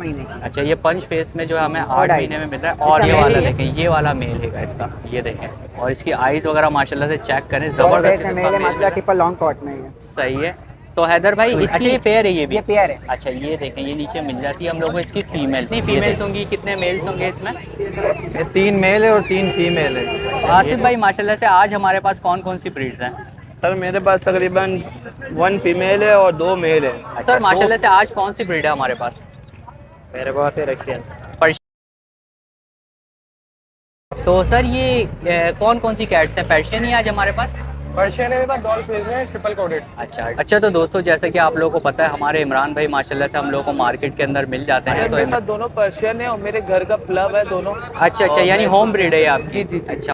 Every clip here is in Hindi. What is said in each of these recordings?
महीने की। अच्छा, ये पंच फेस में जो है हमें 8 ढाई। महीने में मिल रहा है। और इसका ये मेल वाला ही है। देखें, ये वाला मेल है इसका, ये देखें। और इसकी आइज़ वगैरह माशाल्लाह से चेक करें, डॉल ज़बरदस्त फेस में किस्म का मेल है मेल मिल माशाल्लाह, रहा ट्रिपल लॉन्ग कॉट में है। है। सही है। तो हैदर भाई अच्छा, इसकी पेयर है ये भी? ये पेयर है। अच्छा, ये देखें, ये नीचे मिल जाती है हम लोग को इसकी फ़ीमेल। कितनी फ़ीमेल्स होंगी, कितने मेल्स होंगे इसमें? ये 3 मेल है और 3 फीमेल है। आसिफ भाई माशाल्लाह से आज हमारे पास कौन कौन सी ब्रीड्स हैं? सर मेरे पास तकरीबन 1 फीमेल है और 2 मेल है। सर माशाल्लाह से आज कौन सी ब्रीड है हमारे पास? मेरे पास है रखिए। तो सर ये कौन कौन सी कैट्स हैं? पर्शियन ही आज हमारे पास? पर्शियन है मेरे पास, डॉल फेस में ट्रिपल कोडेड। अच्छा अच्छा। तो दोस्तों जैसे कि आप लोगों को पता है, हमारे इमरान भाई माशाल्लाह से हम लोगों को मार्केट के अंदर मिल जाते हैं। तो मेरे पास दोनों पर्शियन है और मेरे घर का प्लब है दोनों। अच्छा अच्छा, यानी होम ब्रीड है ये आपकी? जी जी जी। अच्छा।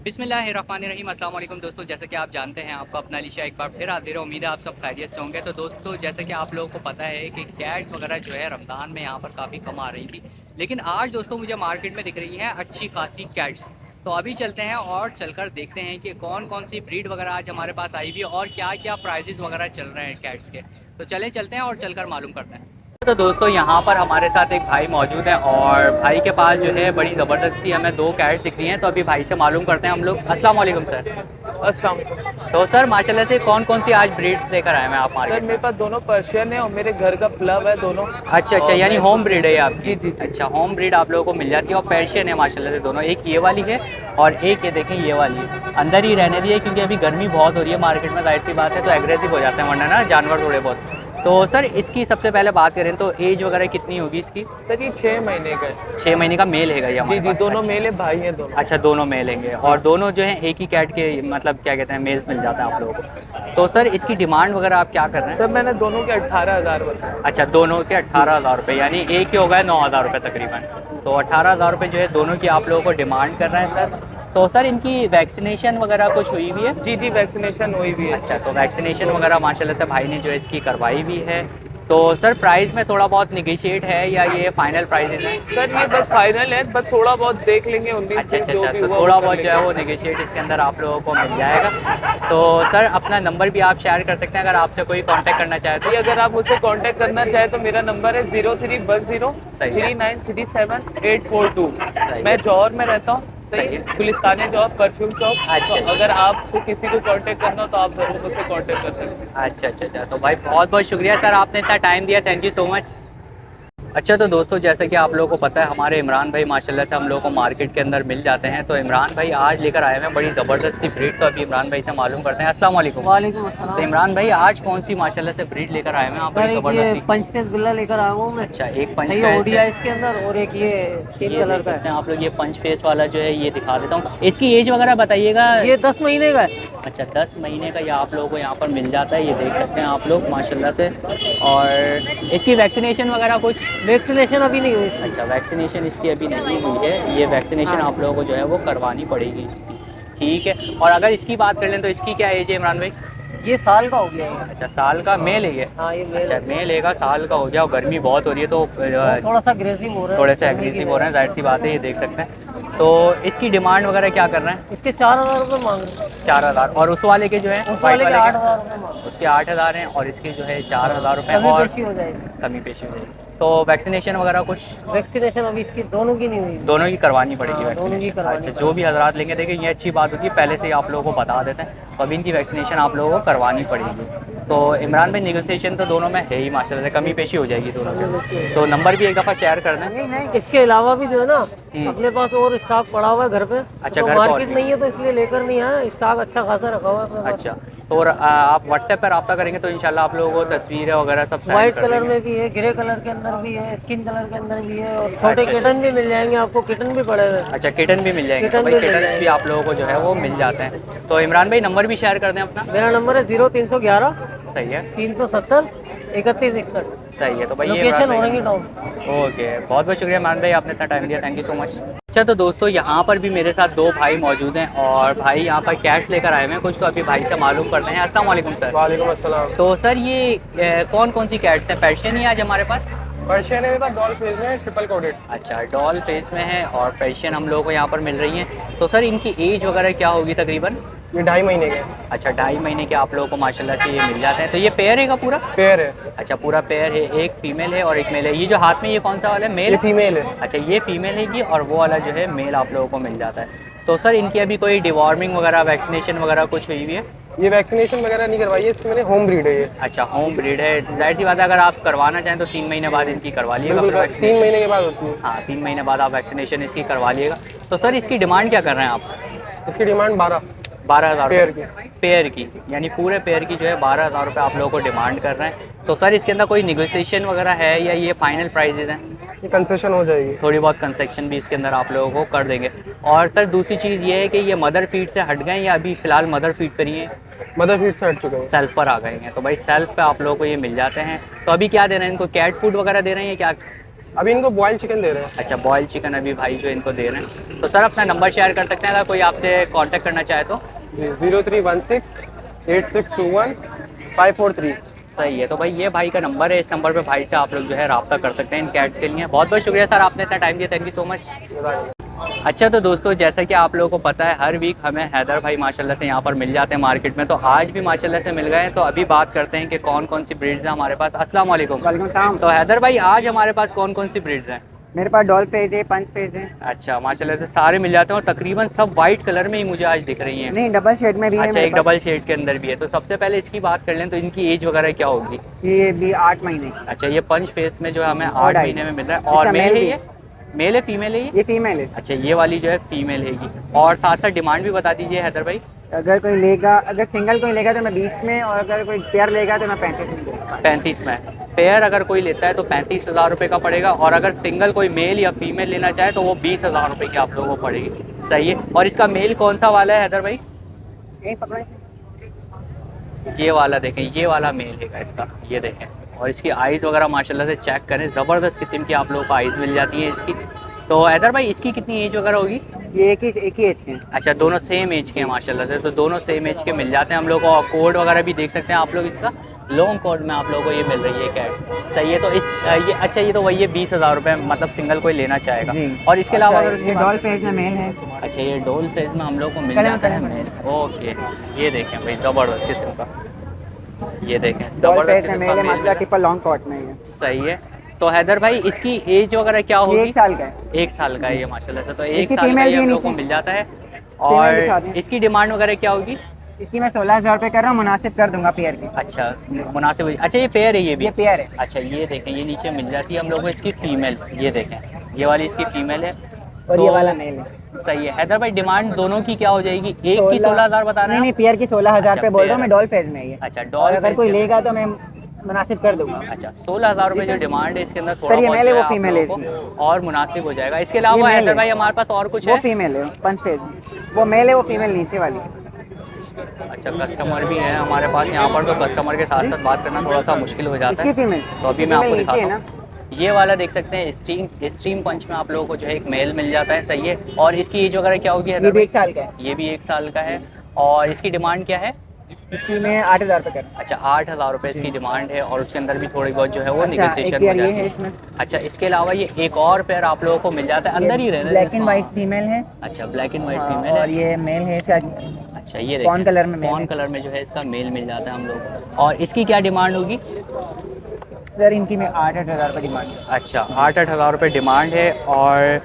बिस्मिल्लाहिर्रहमानिर्रहीम, अस्सलाम वालेकुम दोस्तों। जैसे कि आप जानते हैं, आपका अपना अलीशा एक बार फिर हाजिर है। उम्मीद है आप सब खैरियत से होंगे। तो दोस्तों जैसे कि आप लोगों को पता है कि कैट्स वगैरह जो है रमज़ान में यहाँ पर काफ़ी कम आ रही थी, लेकिन आज दोस्तों मुझे मार्केट में दिख रही हैं अच्छी खासी कैट्स। तो अभी चलते हैं और चलकर देखते हैं कि कौन कौन सी ब्रीड वगैरह आज हमारे पास आई हुई है और क्या क्या प्राइजेज़ वगैरह चल रहे हैं कैट्स के। तो चलें चलते हैं और चलकर मालूम करते हैं। तो दोस्तों यहाँ पर हमारे साथ एक भाई मौजूद हैं और भाई के पास जो है बड़ी ज़बरदस्ती हमें 2 कैट दिख रही हैं। तो अभी भाई से मालूम करते हैं हम लोग। अस्सलाम वालेकुम सर। अस्सलाम वालेकुम। तो सर माशाल्लाह से कौन कौन सी आज ब्रीड लेकर आए हैं आप सर मार्केट? मेरे पास दोनों पर्शियन है और मेरे घर का प्लब है दोनों। अच्छा अच्छा, यानी होम ब्रीड है ये आपकी? जी जी जी। अच्छा, होम ब्रीड आप लोगों को मिल जाती है। और पर्शियन है माशाल्लाह से दोनों, एक ये वाली है और एक ये देखें ये वाली है। अंदर ही रहने दी है क्योंकि अभी गर्मी बहुत हो रही है मार्केट में, जाहिर सी बात है, तो एग्रेसिव हो जाते हैं वरना ना जानवर थोड़े बहुत। तो सर इसकी सबसे पहले बात करें तो एज वगैरह कितनी होगी इसकी? सर ये 6 महीने का है। 6 महीने का मेल है ये हमारे जी जी, पास? दोनों अच्छा। मेल है, भाई हैं दोनों। अच्छा, दोनों मेल लेंगे और दोनों जो है एक ही कैट के, मतलब क्या कहते हैं, मेल्स मिल जाते हैं आप लोगों को। तो सर इसकी डिमांड वगैरह आप क्या कर रहे हैं? सर मैंने दोनों के 18,000 बताया। अच्छा, दोनों के 18,000 रुपये, यानी एक के हो गए 9,000 रुपये तकरीबन। तो 18,000 रुपये जो है दोनों की आप लोगों को डिमांड कर रहे हैं सर। तो सर इनकी वैक्सीनेशन वगैरह कुछ हुई भी है? जी जी, वैक्सीनेशन हुई भी है। अच्छा, तो वैक्सीनेशन वगैरह माशाल्लाह से भाई ने जो है इसकी करवाई भी है। तो सर प्राइस में थोड़ा बहुत निगेशिएट है या ये फाइनल प्राइस है? सर ये बस फाइनल है, बस थोड़ा बहुत देख लेंगे 19 अच्छा अच्छा जो अच्छा, भी तो हुआ थोड़ा वो कर बहुत जो है लेंगे। वो निगेशिएट इसके अंदर आप लोगों को मिल जाएगा। तो सर अपना नंबर भी आप शेयर कर सकते हैं अगर आपसे कोई कांटेक्ट करना चाहे तो। जी, अगर आप मुझसे कांटेक्ट करना चाहें तो मेरा नंबर है 0310 सही है। 3937842। सही मैं है। जौहर में रहता हूँ, सही सही है, है। गुलिस्तानी चौक, परफ्यूम चौक। अच्छा। तो अगर आपको किसी को कांटेक्ट करना हो तो आप जरूर मुझसे कांटेक्ट कर सकते हैं। अच्छा अच्छा अच्छा, तो भाई बहुत बहुत शुक्रिया सर, आपने इतना टाइम दिया, थैंक यू सो मच। अच्छा, तो दोस्तों जैसे कि आप लोगों को पता है, हमारे इमरान भाई माशाल्लाह से हम लोगों को मार्केट के अंदर मिल जाते हैं। तो इमरान भाई आज लेकर आए हैं बड़ी ज़बरदस्त सी ब्रीड। तो अभी इमरान भाई से मालूम करते हैं। अस्सलाम वालेकुम। वालेकुम अस्सलाम। तो इमरान भाई आज कौन सी माशाल्लाह से ब्रीड लेकर आए हैं आप? बड़ी ज़बरदस्त सी। पंचफेस बिल्ला लेकर आया हूँ मैं। अच्छा, एक पंच ये ओडिया है इसके अंदर और एक ये स्किन ये कलर देख का सकते है। हैं आप लोग, ये पंच फेस वाला जो है ये दिखा देता हूँ। इसकी एज वगैरह बताइएगा। ये 10 महीने का है। अच्छा, 10 महीने का ये आप लोगों को यहाँ पर मिल जाता है, ये देख सकते हैं आप लोग माशाल्लाह से। और इसकी वैक्सीनेशन वगैरह कुछ? वैक्सीनेशन अभी नहीं हुई इसकी। अच्छा, वैक्सीनेशन इसकी अभी नहीं हुई है, ये वैक्सीनेशन आप लोगों को जो है वो करवानी पड़ेगी इसकी। ठीक है। और अगर इसकी बात कर लें तो इसकी क्या एज है इमरान भाई? ये साल का हो गया है। अच्छा, साल का मेल है ये? हाँ ये मेल अच्छा, है। मेल है, साल का हो गया और गर्मी बहुत हो रही है तो थोड़ा सा अग्रेसिव हो रहा है। थोड़े से एग्रेसिव हो रहे हैं, जाहिर सी बात है, ये देख सकते हैं। तो इसकी डिमांड वगैरह क्या कर रहे हैं? इसके 4,000 रुपये मांग रहे हैं। 4,000। और उस वाले के जो है उस वाले के के? 8,000 रुपये मांग रहे हैं। उसके 8,000 हैं और इसके जो है 4,000 रुपये। कमी और पेशी हो जाएगी। कमी पेशी हो जाएगी। तो वैक्सीनेशन वगैरह कुछ? वैक्सीनेशन अभी इसकी दोनों की नहीं हुई। दोनों की करवानी पड़ेगी हाँ, दोनों की वैक्सीनेशन। करवानी अच्छा, पड़ेगी। जो भी हजरात लेंगे, देखिए ये अच्छी बात होती है, पहले से ही आप लोगों को बता देते हैं। तो अभी इनकी वैक्सीनेशन आप लोगों को करवानी पड़ेगी। तो इमरान भाई नेगोशिएशन तो दोनों में है ही माशाल्लाह से, कमी पेशी हो जाएगी दोनों के। तो नंबर भी एक दफ़ा शेयर कर दें। इसके अलावा भी जो है ना अपने पास और स्टॉक पड़ा हुआ है घर पे। अच्छा, तो घर पे और मार्केट भी? नहीं है तो इसलिए लेकर नहीं आया। स्टॉक अच्छा खासा रखा हुआ है अपने पास। अच्छा, तो आप व्हाट्सएप पर रब्ता करेंगे तो इंशाल्लाह आप लोगों को तस्वीरें वगैरह सब सेंड व्हाइट कर कलर देंगे। में भी है, ग्रे कलर के अंदर भी है, स्किन कलर के अंदर भी है और छोटे अच्छा, किटन भी मिल जाएंगे आपको। किटन भी पड़े हुए हैं। अच्छा, किटन भी मिल जाएंगे। तो किटन भाई भी मिल किटन जाएंगे। भी आप लोगों को जो है वो मिल जाते हैं। तो इमरान भाई नंबर भी शेयर कर दें अपना। मेरा नंबर है 0311 सही है। 370 3161। सही है। तो भाई ये लोकेशन इमरान औरंगी भाई- टाउन। ओके, बहुत बहुत शुक्रिया इमरान भाई, आपने इतना टाइम दिया, थैंक यू सो मच। अच्छा, तो दोस्तों यहाँ पर भी मेरे साथ 2 भाई मौजूद हैं और भाई यहाँ पर कैट्स लेकर आए हुए हैं कुछ। तो अभी भाई से मालूम करते हैं। अस्सलाम वालेकुम सर। वालेकुम अस्सलाम। तो सर ये कौन कौन सी कैट्स हैं? पर्शियन ही आज हमारे पास? पर्शियन है मेरे पास, डॉल फेस में ट्रिपल कोडेड। अच्छा, डॉल फेस में है और पर्शियन हम लोगों को यहाँ पर मिल रही हैं। तो सर इनकी एज वगैरह क्या होगी तकरीबन? ये 2.5 महीने के हैं। अच्छा 2.5 महीने के आप लोगों को माशाल्लाह से ये मिल जाते हैं। तो ये पेयर है का पूरा? पेयर है। अच्छा पूरा पेयर है, एक फीमेल है और एक मेल है। ये जो हाथ में ये कौन सा वाला है, मेल? ये फीमेल है। अच्छा ये फीमेल है कि, और वो वाला जो है मेल आप लोगों को मिल जाता है। तो सर इनकी अभी कोई डिवॉर्मिंग वगैरह, वैक्सीनेशन वगैरह कुछ हुई हुई है? ये वैक्सीनेशन वगैरह नहीं करवाई है इसकी मैंने, होम ब्रीड है ये। अच्छा होम ब्रीड है, जाहिर सी बात है अगर आप करवाना चाहें तो 3 महीने बाद इनकी करवा लिएगा। बिल्कुल 3 महीने के बाद होती है। हाँ 3 महीने बाद आप वैक्सीनेशन इसकी करवा लिएगा। तो सर इसकी डिमांड क्या कर रहे हैं आप? इसकी डिमांड 12,000 पेयर की। पेयर की, यानी पूरे पेयर की जो है 12,000 रुपये आप लोगों को डिमांड कर रहे हैं। तो सर इसके अंदर कोई निगोशिएशन वगैरह है या ये फाइनल प्राइजेज हैं? ये कंसेशन हो जाएगी। थोड़ी बहुत कंसेक्शन भी इसके अंदर आप लोगों को कर देंगे। और सर दूसरी चीज़ ये है कि ये मदर फीड से हट गए या अभी फ़िलहाल मदर फीड पर ही हैं? मदर फीड से हट चुके हैं। सेल्फ पर आ गए हैं। तो भाई सेल्फ पे आप लोगों को ये मिल जाते हैं। तो अभी क्या दे रहे हैं इनको, कैट फूड वगैरह दे रहे हैं या क्या? अभी इनको बॉयल चिकन दे रहे हैं। अच्छा बॉयल चिकन अभी भाई जो इनको दे रहे हैं। तो सर अपना नंबर शेयर कर सकते हैं अगर कोई आपसे कांटेक्ट करना चाहे तो? 0316-8621-543। सही है। तो भाई ये भाई का नंबर है, इस नंबर पे भाई से आप लोग जो है रब्ता कर सकते हैं इन कैट के लिए। बहुत बहुत शुक्रिया सर आपने इतना टाइम दिया, थैंक यू सो मच। अच्छा तो दोस्तों जैसा कि आप लोगों को पता है हर वीक हमें हैदर भाई माशाल्लाह से यहाँ पर मिल जाते हैं मार्केट में। तो आज भी माशाल्लाह से मिल गए हैं। तो अभी बात करते हैं कि कौन कौन सी ब्रीड्स हैं हमारे पास। अस्सलाम वालेकुम। वालेकुम सलाम। तो हैदर भाई आज हमारे पास कौन कौन सी ब्रीड्स हैं? मेरे पास डॉल फेज है, पंच फेज है। अच्छा माशाल्लाह से सारे मिल जाते हैं और तकरीबन सब वाइट कलर में ही मुझे आज दिख रही हैं। नहीं डबल शेड में भी है अच्छा मेरे एक डबल शेड के अंदर भी है। तो सबसे पहले इसकी बात कर लें तो इनकी एज वगैरह क्या होगी? पास। ये भी 8 महीने। अच्छा ये पंच फेस में जो है हमें 8 और महीने में मिल रहा है। और इसका मेल मेल है भी। ये? मेल है फीमेल है ये? ये फीमेल है। अच्छा ये वाली जो है फीमेल हैगी। और साथ साथ डिमांड भी बता दीजिए हैदर भाई। अगर कोई लेगा, अगर सिंगल कोई लेगा तो मैं 20 में, और अगर कोई पेयर लेगा तो मैं 35 में दूंगा। 35 में पेयर अगर कोई लेता है तो 35,000 रुपये का पड़ेगा। और अगर सिंगल कोई मेल या फीमेल लेना चाहे तो वो 20,000 रुपये की आप लोगों को पड़ेगी। सही है। और इसका मेल कौन सा वाला है हैदर भाई? यही पकड़ो। ये वाला देखें, ये वाला मेल है इसका, ये देखें। और इसकी आइज़ वगैरह माशाल्लाह से चेक करें, ज़बरदस्त किस्म की आप लोगों को आइज़ मिल जाती है इसकी। तो हैदर भाई इसकी कितनी एज वगैरह होगी? ये एक ही एज के हैं। अच्छा दोनों सेम एज के हैं माशाल्लाह से। तो दोनों सेम एज के मिल जाते हैं हम लोग को। और कोड वगैरह भी देख सकते हैं आप लोग इसका, लॉन्ग कोड में आप लोगों को ये मिल रही है कैट। सही है। तो इस ये अच्छा ये तो वही है 20,000 रुपये, मतलब सिंगल कोई लेना चाहेगा। जी। और इसके अलावा अगर ये डॉल फेज में मेल है। अच्छा ये डोल फेज में हम लोग को मिल कलर जाता है कलर मेल। ओके ये देखें भाई ज़बरदस्त किस्म का, ये देखें डॉल ज़बरदस्त फेज में किस्म मेल का है मेल माशाल्लाह, है। ट्रिपल लॉन्ग कॉट में है। सही है। तो हैदर भाई इसकी एज वगैरह क्या ये होगी? 1 साल का है। 1 साल का है ये माशाल्लाह से। तो 1 इसकी साल का फीमेल ये भी हम लोग को नीचे। मिल जाता है। फीमेल दिखा और दें। इसकी डिमांड वगैरह क्या होगी? इसकी मैं 16,000 रुपये कर रहा हूँ, मुनासिब कर दूंगा पेयर की। अच्छा मुनासिब। अच्छा ये पेयर है ये भी? ये पेयर है। अच्छा ये देखें, ये नीचे मिल जाती है हम लोग को इसकी फीमेल, ये देखें ये वाली इसकी फीमेल है। और तो ये वाला मेल है। सही है। हैदर भाई डिमांड दोनों की क्या हो जाएगी? एक की 16,000 बता रहे नहीं हैं नहीं, आप? पेयर की 16,000 रुपये बोल पेयर रहा हूँ मैं, डॉल फेज में है ये। अच्छा और डॉल अगर कोई लेगा तो मैं मुनासिब कर दूंगा। अच्छा 16,000 रुपये जो डिमांड है इसके अंदर थोड़ा सर, ये बहुत मेल है, जो वो आप फीमेल लोगों है को और मुनासिब हो जाएगा। इसके अलावा मेल हैदर है। भाई हमारे पास और कुछ वो है? फीमेल है, पंच फेज। वो मेल है, वो फीमेल नीचे वाली। अच्छा कस्टमर भी है हमारे पास यहाँ पर। तो कस्टमर के साथ साथ बात करना थोड़ा सा मुश्किल हो जाता इसकी है। फीमेल। तो अभी मैं आपको नीचे है दिखाता ना। हूँ। ये वाला देख सकते हैं स्ट्रीम पंच में आप लोगों को जो है एक मेल मिल जाता है। सही है। और इसकी एज वगैरह क्या होगी ये हैदर भी भाई? 1 साल का है। ये भी 1 साल का है। और इसकी डिमांड क्या है? इसकी मैं 8,000 रुपये कर रहा हूँ। अच्छा 8,000 रुपये इसकी डिमांड है। और उसके अंदर भी थोड़ी बहुत जो है वो अच्छा, एक निगोशिएशन हो पेयर ये जाती है है। इसमें। अच्छा इसके अलावा ये एक और पेयर आप लोगों को मिल जाता है, अंदर ही रहने ब्लैक एंड वाइट फीमेल है। अच्छा ब्लैक एंड वाइट हाँ, फीमेल और है। ये मेल है इसका। अच्छा ये fawn देखिए कलर में मेल fawn है। कलर में जो है इसका मेल मिल जाता है हम लोग को। और इसकी क्या डिमांड होगी? सर इनकी मैं 8,000 रुपये डिमांड है। अच्छा 8,000 रुपये डिमांड है। और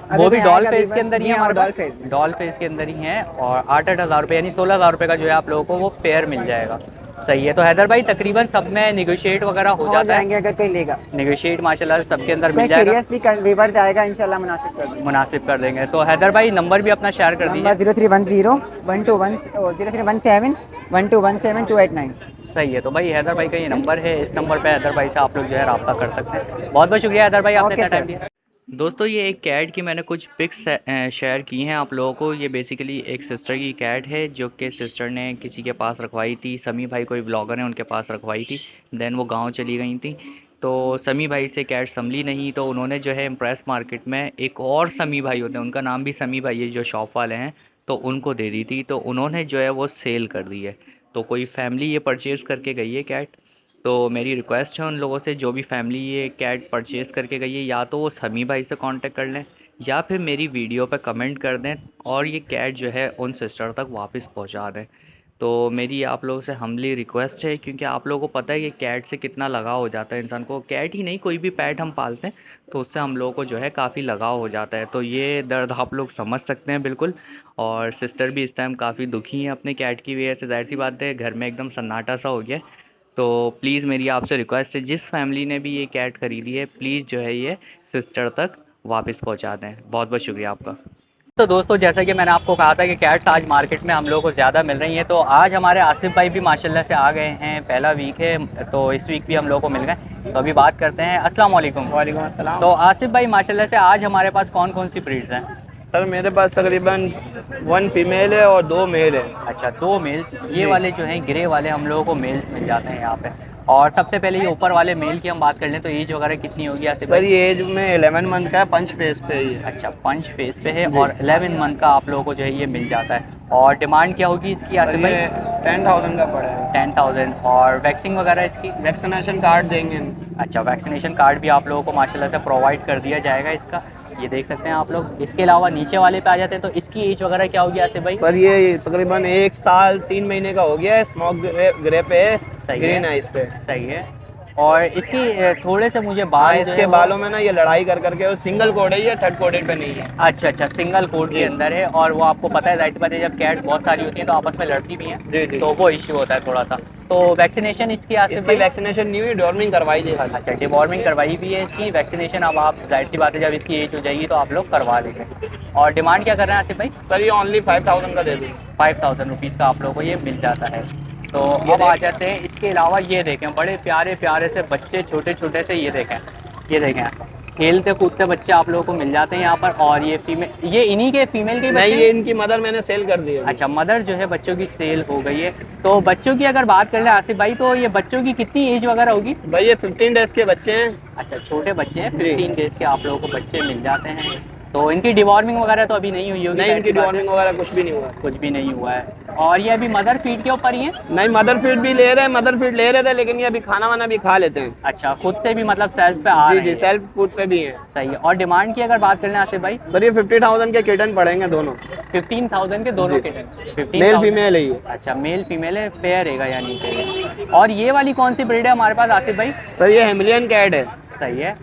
वो अभी भी तो डॉल आएगा फेस के अभी अंदर ही जी है हाँ, हमारे डॉल पास? फेस में। डॉल फेस के अंदर ही है। और 8,000 रुपये यानी 16,000 रुपये का जो है आप लोगों को वो पेयर मिल जाएगा। सही है। तो हैदर भाई तकरीबन सब में निगोशिएट वगैरह हो जाता है? जाएंगे अगर कोई लेगा। निगोशिएट माशाल्लाह से सबके अंदर कोई मिल जाएगा। सीरियसली वीवर जाएगा इंशाल्लाह, मुनासिब कर दूँगा। मुनासिब कर देंगे। तो हैदर भाई नंबर भी अपना शेयर कर नंबर दीजिए। 0310-121-0289। सही है। तो भाई हैदर भाई का ये नंबर है, इस नंबर पे हैदर भाई से आप लोग जो है रब्ता कर सकते हैं। बहुत बहुत शुक्रिया हैदर भाई आपने ओके इतना टाइम सर। दिया। दोस्तों ये एक कैट की मैंने कुछ पिक्स शेयर की हैं आप लोगों को। ये बेसिकली एक सिस्टर की कैट है जो कि सिस्टर ने किसी के पास रखवाई थी। समी भाई कोई ब्लॉगर हैं उनके पास रखवाई थी। देन वो गांव चली गई थी। तो समी भाई से कैट संभली नहीं तो उन्होंने जो है इम्प्रेस मार्केट में एक और समी भाई होते हैं, उनका नाम भी समी भाई है जो शॉप वाले हैं, तो उनको दे दी थी। तो उन्होंने जो है वो सेल कर दी है। तो कोई फैमिली ये परचेज़ करके गई है कैट। तो मेरी रिक्वेस्ट है उन लोगों से जो भी फैमिली ये कैट परचेज़ करके गई है या तो वो समी भाई से कांटेक्ट कर लें या फिर मेरी वीडियो पे कमेंट कर दें और ये कैट जो है उन सिस्टर तक वापस पहुंचा दें। तो मेरी आप लोगों से हम्बली रिक्वेस्ट है, क्योंकि आप लोगों को पता है कि कैट से कितना लगाव हो जाता है इंसान को। कैट ही नहीं, कोई भी पेट हम पालते हैं तो उससे हम लोगों को जो है काफ़ी लगाव हो जाता है। तो ये दर्द आप लोग समझ सकते हैं बिल्कुल। और सिस्टर भी इस टाइम काफ़ी दुखी हैं अपने कैट की वजह से। ज़ाहिर सी बात है, घर में एकदम सन्नाटा सा हो गया है। तो प्लीज़ मेरी आपसे रिक्वेस्ट है, जिस फैमिली ने भी ये कैट ख़रीदी है प्लीज़ जो है ये सिस्टर तक वापस पहुंचा दें। बहुत बहुत शुक्रिया आपका। तो दोस्तों, जैसा कि मैंने आपको कहा था कि कैट्स आज मार्केट में हम लोगों को ज़्यादा मिल रही हैं, तो आज हमारे आसिफ भाई भी माशाल्लाह से आ गए हैं। पहला वीक है तो इस वीक भी हम लोगों को मिल गए। तो अभी बात करते हैं। अस्सलाम वालेकुम। वालेकुम अस्सलाम। तो आसिफ भाई माशाल्लाह से आज हमारे पास कौन कौन सी ब्रीड्स हैं? सर मेरे पास तकरीबन 1 फीमेल है और 2 मेल है। अच्छा, 2 मेल्स। ये वाले जो हैं ग्रे वाले हम लोगों को मेल्स मिल जाते हैं यहाँ पे। और सबसे पहले ये ऊपर वाले मेल की हम बात कर लें तो एज वगैरह कितनी होगी आसिफ सर भाई? ये एज में 11 मंथ का है, पंच फेस पे ही है। अच्छा, पंच फेस पे है और 11 मंथ का आप लोगों को जो है ये मिल जाता है। और डिमांड क्या होगी इसकी आसिफ भाई? 10,000 का पड़ा है। 10,000। और वैक्सिंग वगैरह इसकी? वैक्सीनेशन कार्ड देंगे। अच्छा, वैक्सीनेशन कार्ड भी आप लोगों को माशाल्लाह से प्रोवाइड कर दिया जाएगा इसका। ये देख सकते हैं आप लोग। इसके अलावा नीचे वाले पे आ जाते हैं तो इसकी एज वगैरह क्या होगी आसिफ भाई? सर ये तकरीबन 1 साल 3 महीने का हो गया है। स्मोक ग्रे पे है, सही ग्रीन है। आइस पे। सही है। और इसकी थोड़े से मुझे हाँ, बाल जो इसके है वो- बालों में ना ये लड़ाई कर करके सिंगल कोड है, ये थर्ड कोडेड पे नहीं है। अच्छा अच्छा, सिंगल कोड के अंदर है। और वो आपको पता है, जाहिर सी बात है, जब कैट बहुत सारी होती हैं तो आपस में लड़ती भी हैं, जी जी। तो वो इश्यू होता है थोड़ा सा। तो वैक्सीनेशन इसकी आसिफ इसकी भाई? वैक्सीनेशन नहीं हुई, डॉर्मिंग करवाई थी खाली। अच्छा, डिवॉर्मिंग करवाई भी है इसकी। वैक्सीनेशन अब आप, जाहिर सी बात है, जब इसकी एज हो जाएगी तो आप लोग करवा लेंगे। और डिमांड क्या कर रहे हैं आसिफ भाई? सर ये ओनली 5,000 का दे दूँ। 5,000 रुपीज़ का आप लोगों को ये मिल जाता है। तो अब आ जाते हैं इसके अलावा। ये देखें, बड़े प्यारे प्यारे से बच्चे, छोटे छोटे से। ये देखें खेलते कूदते बच्चे आप लोगों को मिल जाते हैं यहाँ पर। और ये फीमेल, ये इन्हीं के फीमेल के नहीं, बच्चे? ये इनकी मदर मैंने सेल कर दी है। अच्छा, मदर जो है बच्चों की सेल हो गई है। तो बच्चों की अगर बात कर ले आसिफ भाई, तो ये बच्चों की कितनी एज वगैरह होगी? भाई ये 15 डेज के बच्चे हैं। अच्छा, छोटे बच्चे हैं, जी। 15 डेज के आप लोगों को बच्चे मिल जाते हैं। तो इनकी डिवॉर्मिंग वगैरह तो अभी नहीं हुई होगी? नहीं, इनकी डिवॉर्मिंग वगैरह कुछ भी नहीं हुआ। कुछ भी नहीं हुआ है। और ये अभी मदर फीड के ऊपर ही है? नहीं, मदर फीड भी ले रहे हैं, मदर फीड ले रहे थे, लेकिन ये अभी खाना वाना भी खा लेते हैं। अच्छा, खुद से भी मतलब सेल्फ पे आ जी रहे जी, हैं? सेल्फ फूड पे भी है। सही है। और डिमांड की अगर बात करें आसिफ भाई? सर ये 50,000 के किटन पड़ेंगे दोनों। 15,000 के दोनों जी। के? मेल फीमेल है ये। अच्छा, मेल फीमेल है, पेयर रहेगा यानी कि। और ये वाली कौन सी ब्रीड है हमारे पास आसिफ भाई? सर ये हिमालयन कैट है। सही है,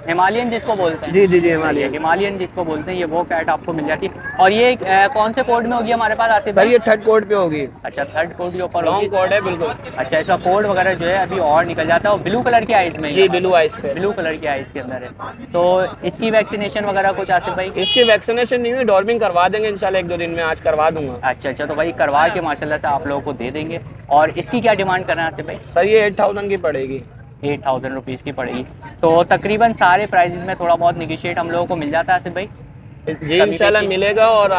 हिमालयन जिसको बोलते हैं। जी जी जी, हिमालयन। हिमालयन जिसको बोलते हैं, ये वो कैट आपको मिल जाती है। और ये कौन से कोड में होगी हमारे पास आसिफ सर भाई? ये थर्ड कोड पे होगी। अच्छा, थर्ड कोड के ऊपर लॉन्ग होगी। कोड है बिल्कुल। अच्छा, इसका कोड वगैरह जो है अभी और निकल जाता है। और ब्लू कलर की आइज में ही जी, है? ब्लू आइस पे। ब्लू कलर की आइज के अंदर है। तो इसकी वैक्सीनेशन वगैरह कुछ आसिफ भाई? इसकी वैक्सीनेशन नहीं हुई, डॉर्मिंग करवा देंगे इंशाल्लाह 1-2 दिन में। आज करवा दूंगा। अच्छा अच्छा, तो भाई करवा के माशाल्लाह से आप लोगों को दे देंगे। और इसकी क्या डिमांड कर रहे हैं आसिफ भाई? सर ये 8,000 की पड़ेगी। 8,000 रुपीज़ की पड़ेगी। तो तकरीबन सारे प्राइजेस में थोड़ा बहुत निगोशिएट हम लोगों को मिल जाता है आसिफ भाई? जी इंशाल्लाह मिलेगा। और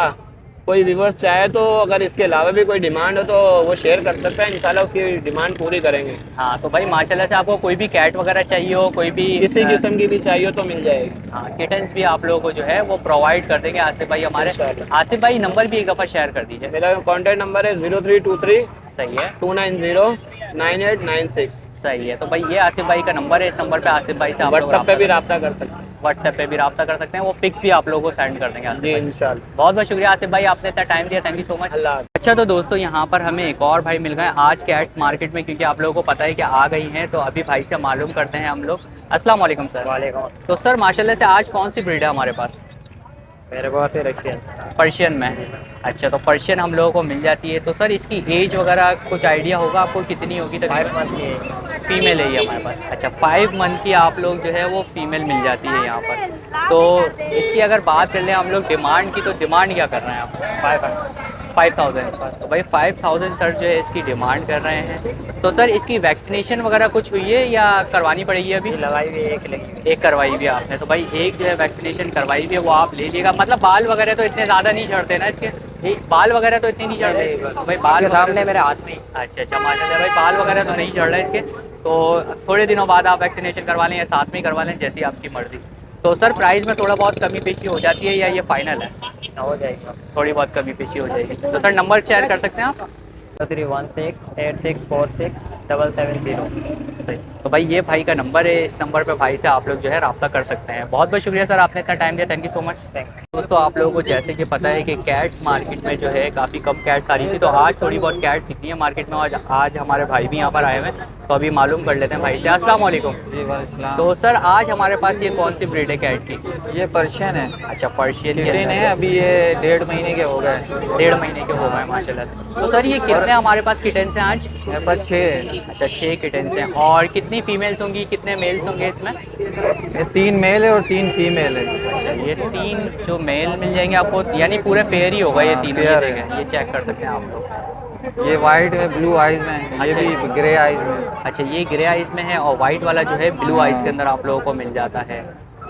कोई व्यूअर्स चाहे तो अगर इसके अलावा भी कोई डिमांड हो तो वो शेयर कर सकता है, इंशाल्लाह उसकी डिमांड पूरी करेंगे। हाँ, तो भाई माशाल्लाह से आपको कोई भी कैट वगैरह चाहिए हो, कोई भी किसी किस्म की भी चाहिए तो मिल जाएगी। हाँ, किटन्स भी आप लोगों को जो है वो प्रोवाइड कर देंगे आसिफ भाई हमारे। इंशाल्लाह। आसिफ भाई नंबर भी एक दफ़ा शेयर कर दीजिए। मेरा कॉन्टैक्ट नंबर है 0323 सही है, 290 9896। सही है। तो भाई ये आसिफ भाई का नंबर है। इस नंबर पे आसिफ भाई से आप लोग व्हाट्सएप पे भी रब्ता कर सकते हैं। व्हाट्सएप पे भी रब्ता कर सकते हैं। वो पिक्स भी आप लोगों को सेंड कर देंगे आसिफ जी भाई। इंशाल्लाह। बहुत बहुत शुक्रिया आसिफ भाई, आपने इतना टाइम दिया। Thank you so much. अल्लाह हाफ़िज़। अच्छा, तो दोस्तों यहाँ पर हमें एक और भाई मिल गए आज कैट्स मार्केट में, क्योंकि आप लोगों को पता है कि आ गई हैं। तो अभी भाई से मालूम करते हैं हम लोग। अस्सलाम वालेकुम सर। वालेकुम। तो सर माशाल्लाह से आज कौन सी ब्रीड है हमारे पास? मेरे पास है रखिए। पर्शियन में। अच्छा, तो पर्शियन हम लोगों को मिल जाती है। तो सर इसकी एज वगैरह कुछ आइडिया होगा आपको कितनी होगी? 5 मंथ की फीमेल है ये हमारे पास। अच्छा, 5 मंथ की आप लोग जो है वो फीमेल मिल जाती है यहाँ पर। तो इसकी अगर बात कर लें हम लोग डिमांड की, तो डिमांड क्या कर रहे हैं आप? 5,000। तो भाई 5,000 सर जो है इसकी डिमांड कर रहे हैं। तो सर इसकी वैक्सीनेशन वगैरह कुछ हुई है या करवानी पड़ेगी अभी? लगाई हुई एक लगी। एक करवाई हुई है आपने। तो भाई एक जो है वैक्सीनेशन करवाई हुई है वो आप ले लीजिएगा। मतलब बाल वगैरह तो इतने ज़्यादा नहीं झड़ते ना इसके? बाल वगैरह तो इतने नहीं झड़ते भाई? बाल सामने मेरे हाथ में। अच्छा अच्छा, माशाल्लाह भाई बाल वगैरह तो नहीं झड़ रहे इसके। तो थोड़े दिनों बाद आप वैक्सीनेशन करवा लें या साथ में ही करवा लें, जैसी आपकी मर्ज़ी। तो सर प्राइस में थोड़ा बहुत कमी पेशी हो जाती है या ये फाइनल है? हो जाएगा। थोड़ी बहुत कमी पेशी हो जाएगी। तो सर नंबर शेयर कर सकते हैं आप? 316 8646 770। सही। तो भाई ये भाई का नंबर है, इस नंबर पे भाई से आप लोग जो है रब्ता कर सकते हैं। बहुत बहुत शुक्रिया सर, आपने इतना टाइम दिया, थैंक यू सो मच। दोस्तों आप लोगों को जैसे कि पता है कि कैट्स मार्केट में जो है काफ़ी कम कैट्स आ रही थी, तो आज थोड़ी बहुत कैट्स दिखनी है मार्केट में। आज हमारे भाई भी यहाँ पर आए हुए हैं, तो अभी मालूम कर लेते हैं भाई से। अस्सलाम वालेकुम। जी वालेकुम। तो सर आज हमारे पास ये कौन सी ब्रीड है कैट की? ये पर्शियन है, अच्छा पर्शियन किटेन है। अभी ये 1.5 महीने के हो गए। 1.5 महीने के हो गए माशाल्लाह। तो सर ये कितने हमारे पास किटेन्स हैं आज? मेरे पास 6 है। अच्छा 6 किटेन्स हैं। और कितनी फीमेल्स होंगी, कितने मेल्स होंगे इसमें? ये 3 मेल है और 3 फीमेल है। अच्छा ये 3 जो मेल मिल जाएंगे आपको, यानी पूरे पेयर ही होगा ये हाँ, तीनों? पेयर ये है। देखें, ये चेक कर सकते हैं आप लोग। ये वाइट है ब्लू आइज में, ये अच्छा। भी ग्रे आइज में। अच्छा ये ग्रे आइज में है और वाइट वाला जो है ब्लू आइज के अंदर आप लोगों को मिल जाता है।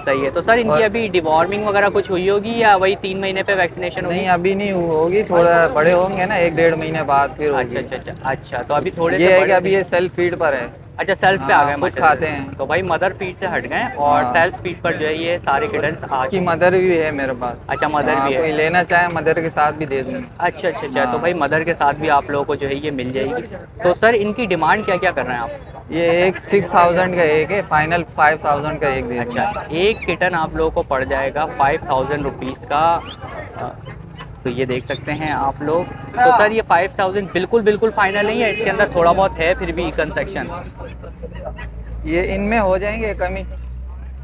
सही है। तो सर इनकी और- अभी डिवॉर्मिंग वगैरह कुछ हुई होगी या वही 3 महीने पे वैक्सीनेशन होगी? नहीं अभी नहीं होगी, थोड़ा बड़े होंगे ना, 1-1.5 महीने बाद फिर होगी। अच्छा तो अभी थोड़े ये से है कि बड़े अभी ये सेल्फ फीड पर है। अच्छा सेल्फ पे आ हाँ, गए खुद माशाल्लाह। खाते हैं। तो भाई मदर फीड से हट गए और हाँ। सेल्फ फीड पर जो है ये सारे किटन्स आ इसकी चुके हैं। मदर भी है मेरे पास। अच्छा मदर हाँ, भी कोई है। लेना चाहे मदर के साथ भी दे दूँगी। अच्छा तो हाँ। भाई मदर के साथ भी आप लोगों को जो है ये मिल जाएगी। तो सर इनकी डिमांड क्या क्या कर रहे हैं आप? ये एक 6000 का एक है, फाइनल 5000 का एक दे दूँगा। अच्छा एक किटन आप लोगों को पड़ जाएगा 5000 रुपीज़ का। तो ये देख सकते हैं आप लोग। तो सर ये 5000 बिल्कुल फाइनल नहीं है, इसके अंदर थोड़ा बहुत है फिर भी कंसेक्शन? ये इनमें हो जाएंगे कमी,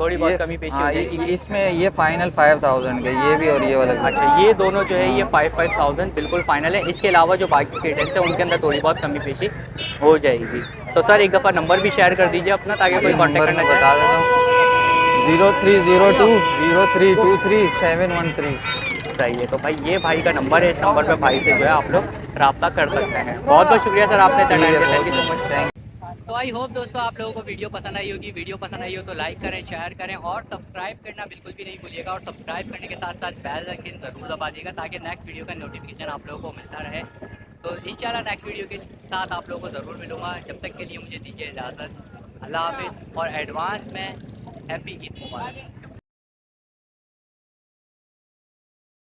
थोड़ी बहुत ये- कमी पेशी हाँ, हो जाएगी। इसमें ये फाइनल 5000 का, ये भी और ये वाला भी। अच्छा ये दोनों जो है ये 5000 बिल्कुल फाइनल है। इसके अलावा जो बाकी किटन्स हैं उनके अंदर थोड़ी बहुत कमी पेशी हो जाएगी। तो सर एक दफ़ा नंबर भी शेयर कर दीजिए अपना, ताकि कोई ये कॉन्टैक्ट नंबर करना मैं चाहे। बता देता हूँ, 0302 0323 713। सही है। तो भाई ये भाई का नंबर है, इस नंबर पे भाई से जो है आप लोग रब्ता कर सकते हैं। बहुत बहुत शुक्रिया सर, आपने ठीक है, thank you so much. Thank तो आई होप दोस्तों आप लोगों को वीडियो पसंद आई होगी। वीडियो पसंद आई हो तो लाइक करें, शेयर करें और सब्सक्राइब करना बिल्कुल भी नहीं भूलिएगा। और सब्सक्राइब करने के साथ साथ बेल आइकन ज़रूर दबा दीजिएगा, ताकि नेक्स्ट वीडियो का नोटिफिकेशन आप लोगों को मिलता रहे। तो इंशाल्लाह नेक्स्ट वीडियो के साथ आप लोगों को ज़रूर मिलूँगा। जब तक के लिए मुझे दीजिए इजाज़त। अल्लाह हाफिज़ और एडवांस में हैप्पी ईद मुबारक।